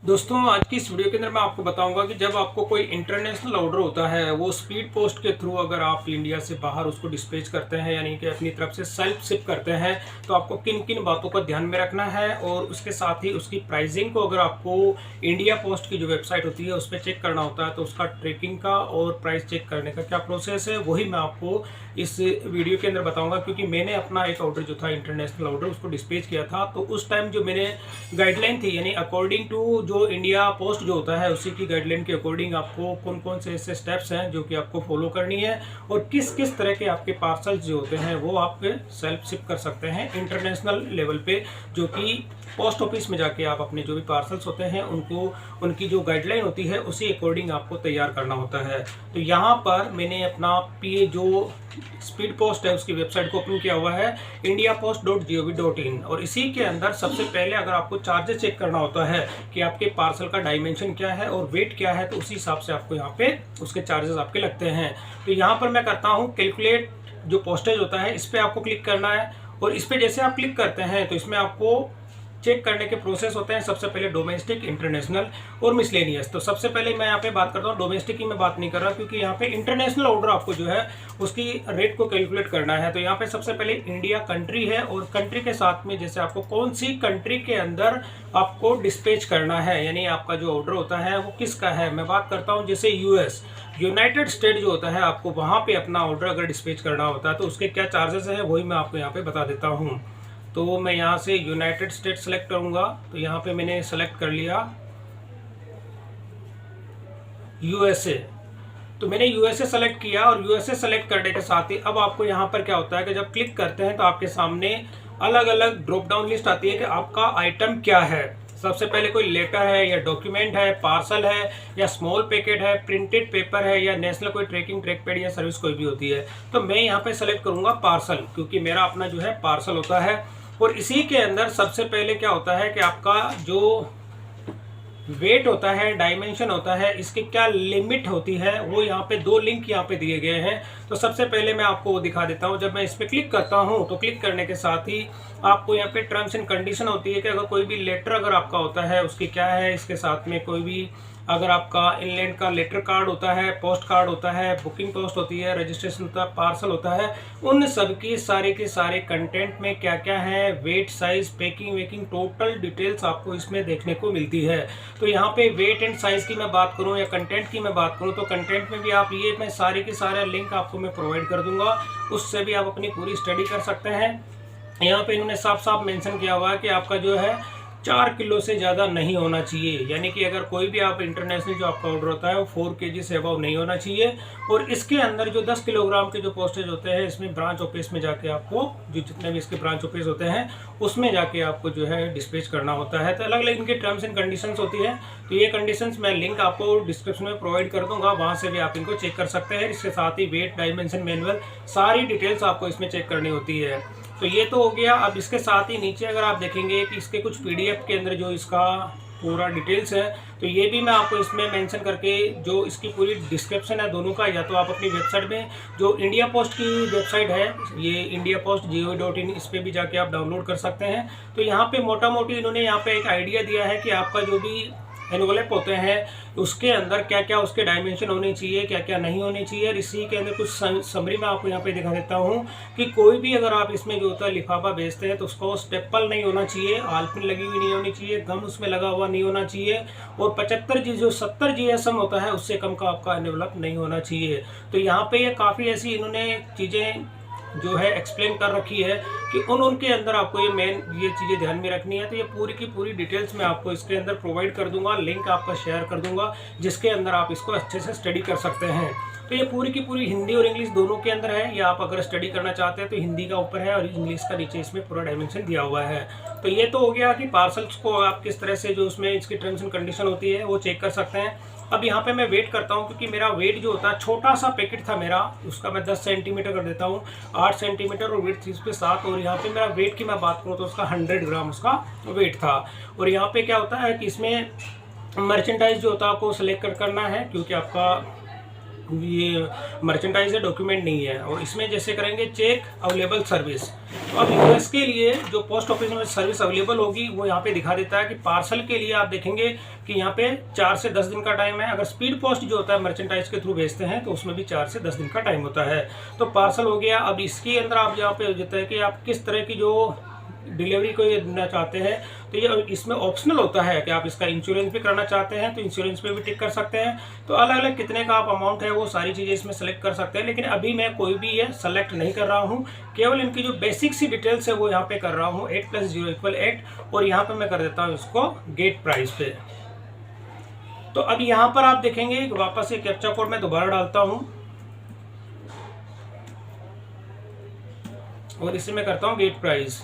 दोस्तों, आज की इस वीडियो के अंदर मैं आपको बताऊंगा कि जब आपको कोई इंटरनेशनल ऑर्डर होता है, वो स्पीड पोस्ट के थ्रू अगर आप इंडिया से बाहर उसको डिस्पैच करते हैं, यानी कि अपनी तरफ से सेल्फ शिप करते हैं, तो आपको किन किन बातों का ध्यान में रखना है और उसके साथ ही उसकी प्राइसिंग को अगर आपको इंडिया पोस्ट की जो वेबसाइट होती है उस पर चेक करना होता है, तो उसका ट्रैकिंग का और प्राइस चेक करने का क्या प्रोसेस है, वही मैं आपको इस वीडियो के अंदर बताऊंगा। क्योंकि मैंने अपना एक ऑर्डर जो था इंटरनेशनल ऑर्डर उसको डिस्पैच किया था, तो उस टाइम जो मैंने गाइडलाइन थी, यानी अकॉर्डिंग टू जो इंडिया पोस्ट जो होता है उसी की गाइडलाइन के अकॉर्डिंग आपको कौन कौन से ऐसे स्टेप्स हैं जो कि आपको फॉलो करनी है और किस किस तरह के आपके पार्सल्स जो होते हैं वो आप सेल्फ शिप कर सकते हैं इंटरनेशनल लेवल पे, जो कि पोस्ट ऑफिस में जाके आप अपने जो भी पार्सल्स होते हैं उनको उनकी जो गाइडलाइन होती है उसी अकॉर्डिंग आपको तैयार करना होता है। तो यहाँ पर मैंने अपना पी जो स्पीड पोस्ट है उसकी वेबसाइट को ओपन किया हुआ है indiapost.gov.in, और इसी के अंदर सबसे पहले अगर आपको चार्जेस चेक करना होता है कि आपके पार्सल का डायमेंशन क्या है और वेट क्या है, तो उसी हिसाब से आपको यहाँ पे उसके चार्जेस आपके लगते हैं। तो यहाँ पर मैं करता हूँ कैलकुलेट, जो पोस्टेज होता है इस पर आपको क्लिक करना है, और इस पर जैसे आप क्लिक करते हैं तो इसमें आपको चेक करने के प्रोसेस होते हैं। सबसे पहले डोमेस्टिक, इंटरनेशनल और मिसलेनियस। तो सबसे पहले मैं यहाँ पे बात करता हूँ डोमेस्टिक की, मैं बात नहीं कर रहा क्योंकि यहाँ पे इंटरनेशनल ऑर्डर आपको जो है उसकी रेट को कैलकुलेट करना है। तो यहाँ पे सबसे पहले इंडिया कंट्री है, और कंट्री के साथ में जैसे आपको कौन सी कंट्री के अंदर आपको डिस्पैच करना है, यानी आपका जो ऑर्डर होता है वो किसका है। मैं बात करता हूँ जैसे यूएस, यूनाइटेड स्टेट जो होता है, आपको वहाँ पे अपना ऑर्डर अगर डिस्पैच करना होता है तो उसके क्या चार्जेस है वही मैं आपको यहाँ पे बता देता हूँ। तो मैं यहाँ से यूनाइटेड स्टेट सेलेक्ट करूँगा, तो यहाँ पे मैंने सेलेक्ट कर लिया यूएसए। तो मैंने यूएसए सेलेक्ट किया, और यूएसए सेलेक्ट करने के साथ ही अब आपको यहाँ पर क्या होता है कि जब क्लिक करते हैं तो आपके सामने अलग अलग ड्रॉप डाउन लिस्ट आती है कि आपका आइटम क्या है। सबसे पहले कोई लेटर है या डॉक्यूमेंट है, पार्सल है या स्मॉल पैकेट है, प्रिंटेड पेपर है या नेशनल कोई ट्रैकिंग ट्रैक पैड या सर्विस कोई भी होती है। तो मैं यहाँ पे सेलेक्ट करूँगा पार्सल, क्योंकि मेरा अपना जो है पार्सल होता है। और इसी के अंदर सबसे पहले क्या होता है कि आपका जो वेट होता है, डायमेंशन होता है, इसकी क्या लिमिट होती है, वो यहाँ पे दो लिंक यहाँ पे दिए गए हैं। तो सबसे पहले मैं आपको वो दिखा देता हूँ। जब मैं इस पर क्लिक करता हूँ तो क्लिक करने के साथ ही आपको यहाँ पे टर्म्स एंड कंडीशन होती है कि अगर कोई भी लेटर अगर आपका होता है उसकी क्या है, इसके साथ में कोई भी अगर आपका इनलैंड का लेटर कार्ड होता है, पोस्ट कार्ड होता है, बुकिंग पोस्ट होती है, रजिस्ट्रेशन होता है, पार्सल होता है, उन सब की सारे के सारे कंटेंट में क्या क्या है, वेट, साइज, पैकिंग वेकिंग, टोटल डिटेल्स आपको इसमें देखने को मिलती है। तो यहाँ पे वेट एंड साइज की मैं बात करूँ या कंटेंट की मैं बात करूँ, तो कंटेंट में भी आप ये मैं सारे के सारे लिंक आपको मैं प्रोवाइड कर दूंगा, उससे भी आप अपनी पूरी स्टडी कर सकते हैं। यहाँ पे इन्होंने साफ साफ मेंशन किया हुआ है कि आपका जो है 4 किलो से ज़्यादा नहीं होना चाहिए, यानी कि अगर कोई भी आप इंटरनेशनल जो आपका ऑर्डर होता है वो 4 केजी से अबव नहीं होना चाहिए। और इसके अंदर जो 10 किलोग्राम के जो पोस्टेज होते हैं, इसमें ब्रांच ऑफिस में जाके आपको जो जितने भी इसके ब्रांच ऑफिस होते हैं उसमें जाके आपको जो है डिस्पैच करना होता है। तो अलग अलग इनके टर्म्स एंड कंडीशंस होती है। तो ये कंडीशंस मैं लिंक आपको डिस्क्रिप्शन में प्रोवाइड कर दूंगा, वहाँ से भी आप इनको चेक कर सकते हैं। इसके साथ ही वेट, डायमेंशन मैनुअल, सारी डिटेल्स आपको इसमें चेक करनी होती है। तो ये तो हो गया। अब इसके साथ ही नीचे अगर आप देखेंगे कि इसके कुछ पीडीएफ के अंदर जो इसका पूरा डिटेल्स है, तो ये भी मैं आपको इसमें मेंशन करके जो इसकी पूरी डिस्क्रिप्शन है दोनों का, या तो आप अपनी वेबसाइट में जो इंडिया पोस्ट की वेबसाइट है ये indiapost.gov.in, इस पर भी जाके आप डाउनलोड कर सकते हैं। तो यहाँ पे मोटा मोटी इन्होंने यहाँ पे एक आइडिया दिया है कि आपका जो भी एनवलप होते हैं उसके अंदर क्या क्या उसके डायमेंशन होने चाहिए, क्या क्या नहीं होने चाहिए। और इसी के अंदर कुछ समरी मैं आपको यहाँ पे दिखा देता हूँ कि कोई भी अगर आप इसमें जो होता है लिफाफा भेजते हैं तो उसको स्टेपल नहीं होना चाहिए, आलपिन लगी हुई नहीं होनी चाहिए, गम उसमें लगा हुआ नहीं होना चाहिए, और 75 जो 70 GSM होता है उससे कम का आपका एनवलप नहीं होना चाहिए। तो यहाँ पे ये काफ़ी ऐसी इन्होंने चीज़ें जो है एक्सप्लेन कर रखी है कि उनके अंदर आपको ये मेन ये चीज़ें ध्यान में रखनी है। तो ये पूरी की पूरी डिटेल्स मैं आपको इसके अंदर प्रोवाइड कर दूंगा, लिंक आपका शेयर कर दूंगा, जिसके अंदर आप इसको अच्छे से स्टडी कर सकते हैं। तो ये पूरी की पूरी हिंदी और इंग्लिश दोनों के अंदर है, या आप अगर स्टडी करना चाहते हैं तो हिंदी का ऊपर है और इंग्लिश का नीचे इसमें पूरा डायमेंशन दिया हुआ है। तो ये तो हो गया कि पार्सल्स को आप किस तरह से जो उसमें इसकी टर्म्स एंड कंडीशन होती है वो चेक कर सकते हैं। अब यहाँ पे मैं वेट करता हूँ, क्योंकि मेरा वेट जो होता है छोटा सा पैकेट था मेरा, उसका मैं 10 सेंटीमीटर कर देता हूँ, 8 सेंटीमीटर और वेट 30 पे 7। और यहाँ पे मेरा वेट की मैं बात करूँ तो उसका 100 ग्राम उसका वेट था। और यहाँ पे क्या होता है कि इसमें मर्चेंडाइज जो होता है आपको सिलेक्ट करना है, क्योंकि आपका ये मर्चेंडाइज है, डॉक्यूमेंट नहीं है। और इसमें जैसे करेंगे चेक अवेलेबल सर्विस, तो अब यूएस के लिए जो पोस्ट ऑफिस में सर्विस अवेलेबल होगी वो यहाँ पे दिखा देता है कि पार्सल के लिए आप देखेंगे कि यहाँ पे 4 से 10 दिन का टाइम है। अगर स्पीड पोस्ट जो होता है मर्चेंडाइज के थ्रू भेजते हैं तो उसमें भी 4 से 10 दिन का टाइम होता है। तो पार्सल हो गया। अब इसके अंदर आप यहाँ पे हो जाता है कि आप किस तरह की जो डिलीवरी को ये देना चाहते हैं, तो ये इसमें ऑप्शनल होता है कि आप इसका इंश्योरेंस भी करना चाहते हैं तो इंश्योरेंस पे भी टिक कर सकते हैं। तो अलग अलग कितने का आप अमाउंट है वो सारी चीज़ें इसमें सेलेक्ट कर सकते हैं, लेकिन अभी मैं कोई भी ये सेलेक्ट नहीं कर रहा हूँ। केवल इनकी जो बेसिक सी डिटेल्स है वो यहाँ पे कर रहा हूँ, 8 + 0 = 8, और यहाँ पे मैं कर देता हूँ इसको गेट प्राइस पे। तो अब यहाँ पर आप देखेंगे वापस ये कैप्चा कोड मैं दोबारा डालता हूँ और इसे मैं करता हूँ गेट प्राइस।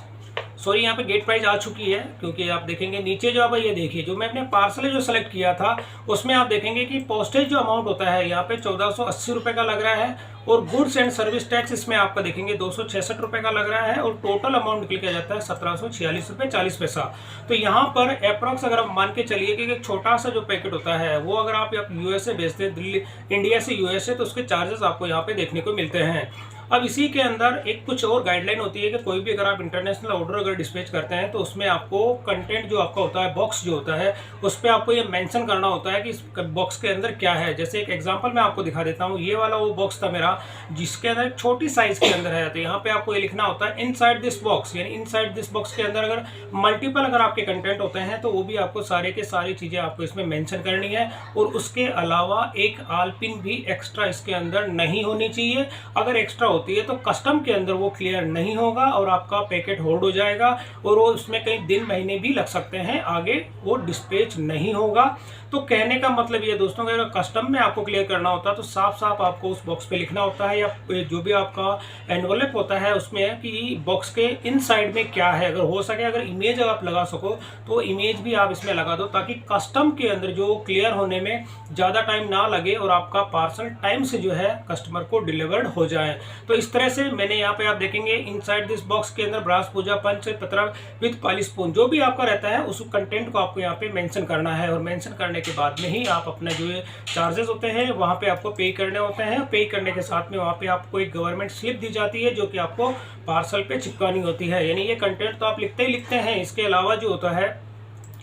सॉरी, यहाँ पे गेट प्राइस आ चुकी है, क्योंकि आप देखेंगे नीचे जो आप ये देखिए जो मैं अपने पार्सल जो सेलेक्ट किया था उसमें आप देखेंगे कि पोस्टेज जो अमाउंट होता है यहाँ पे 1480 रुपये का लग रहा है, और गुड्स एंड सर्विस टैक्स इसमें आपका देखेंगे 266 रुपये का लग रहा है, और टोटल अमाउंट निकल के जाता है 1746 रुपये 40 पैसा। तो यहाँ पर अप्रॉक्स अगर आप मान के चलिए कि एक छोटा सा जो पैकेट होता है वो अगर आप यूएसए भेजते हैं, दिल्ली इंडिया से यूएसए, तो उसके चार्जेस आपको यहाँ पे देखने को मिलते हैं। अब इसी के अंदर एक कुछ और गाइडलाइन होती है कि कोई भी अगर आप इंटरनेशनल ऑर्डर अगर डिस्पैच करते हैं तो उसमें आपको कंटेंट जो आपका होता है, बॉक्स जो होता है, उस पर आपको ये मेंशन करना होता है कि इस बॉक्स के अंदर क्या है। जैसे एक एग्जांपल मैं आपको दिखा देता हूँ, ये वाला वो बॉक्स था मेरा जिसके अंदर एक छोटी साइज के अंदर है, तो यहाँ पे आपको ये लिखना होता है इनसाइड दिस बॉक्स, यानी इनसाइड दिस बॉक्स के अंदर अगर मल्टीपल अगर आपके कंटेंट होते हैं तो वो भी आपको सारे के सारी चीज़ें आपको इसमें मेंशन करनी है। और उसके अलावा एक आलपिन भी एक्स्ट्रा इसके अंदर नहीं होनी चाहिए। अगर एक्स्ट्रा होती है तो कस्टम के अंदर वो क्लियर नहीं होगा और आपका पैकेट होल्ड हो जाएगा, और वो उसमें कई दिन महीने भी लग सकते हैं, आगे वो डिस्पैच नहीं होगा। तो कहने का मतलब ये दोस्तों कि अगर कस्टम में आपको क्लियर करना होता है तो साफ साफ आपको उस बॉक्स पे लिखना होता है, या जो भी आपका एनवलप होता है उसमें कि बॉक्स के इनसाइड में क्या है। अगर हो सके अगर इमेज आप लगा सको तो इमेज भी आप इसमें लगा दो, ताकि कस्टम के अंदर जो क्लियर होने में ज़्यादा टाइम ना लगे और आपका पार्सल टाइम से जो है कस्टमर को डिलीवर्ड हो जाए। तो इस तरह से मैंने यहाँ पे आप देखेंगे इनसाइड दिस बॉक्स के अंदर ब्रास पूजा पंच पत्र विद पॉलिश स्पून जो भी आपका रहता है उस कंटेंट को आपको यहाँ पे मेंशन करना है, और मेंशन करने के बाद में ही आप अपने जो चार्जेस होते हैं वहाँ पे आपको पे करने होते हैं। पे करने के साथ में वहाँ पे आपको एक गवर्नमेंट स्लिप दी जाती है जो कि आपको पार्सल पे चिपकानी होती है। यानी ये कंटेंट तो आप लिखते ही लिखते हैं, इसके अलावा जो होता है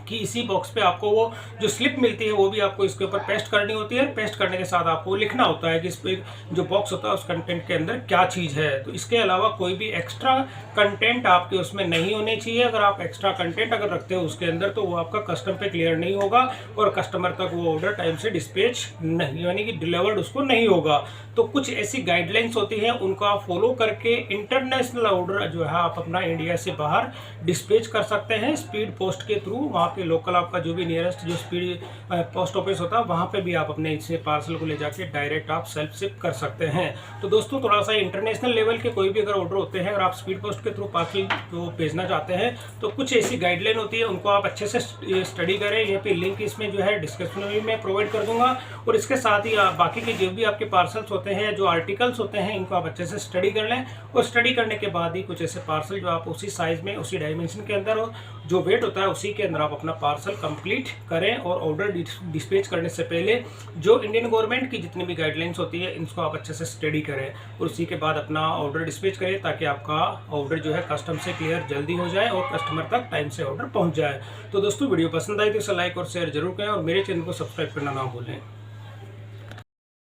कि इसी बॉक्स पे आपको वो जो स्लिप मिलती है वो भी आपको इसके ऊपर पेस्ट करनी होती है। पेस्ट करने के साथ आपको लिखना होता है कि इस पे जो बॉक्स होता है उस कंटेंट के अंदर क्या चीज़ है। तो इसके अलावा कोई भी एक्स्ट्रा कंटेंट आपके उसमें नहीं होने चाहिए। अगर आप एक्स्ट्रा कंटेंट अगर रखते हो उसके अंदर तो वो आपका कस्टम पे क्लियर नहीं होगा और कस्टमर तक वो ऑर्डर टाइम से डिस्पैच नहीं, यानी कि डिलीवर्ड उसको नहीं होगा। तो कुछ ऐसी गाइडलाइंस होती हैं, उनको आप फॉलो करके इंटरनेशनल ऑर्डर जो है आप अपना इंडिया से बाहर डिस्पैच कर सकते हैं स्पीड पोस्ट के थ्रू। वहाँ पे लोकल आपका जो भी नियरेस्ट जो स्पीड पोस्ट ऑफिस होता है वहाँ पे भी आप अपने इससे पार्सल को ले जाके डायरेक्ट आप सेल्फ शिप कर सकते हैं। तो दोस्तों थोड़ा सा इंटरनेशनल लेवल के कोई भी अगर ऑर्डर होते हैं और आप स्पीड पोस्ट के थ्रू पार्सल जो भेजना चाहते हैं तो कुछ ऐसी गाइडलाइन होती है, उनको आप अच्छे से स्टडी करें। यहाँ पे लिंक इसमें जो है डिस्क्रिप्शन में मैं प्रोवाइड कर दूंगा, और इसके साथ ही बाकी के जो भी आपके पार्सल्स होते हैं, जो आर्टिकल्स होते हैं, इनको आप अच्छे से स्टडी कर लें। और स्टडी करने के बाद ही कुछ ऐसे पार्सल जो आप उसी साइज में उसी डायमेंशन के अंदर हो, जो वेट होता है उसी के अंदर आप अपना पार्सल कंप्लीट करें। और ऑर्डर डिस्पैच करने से पहले जो इंडियन गवर्नमेंट की जितनी भी गाइडलाइंस होती है इनको आप अच्छे से स्टडी करें और उसी के बाद अपना ऑर्डर डिस्पैच करें, ताकि आपका ऑर्डर जो है कस्टम से क्लियर जल्दी हो जाए और कस्टमर तक टाइम से ऑर्डर पहुंच जाए। तो दोस्तों वीडियो पसंद आई तो इसे लाइक और शेयर जरूर करें और मेरे चैनल को सब्सक्राइब करना ना भूलें।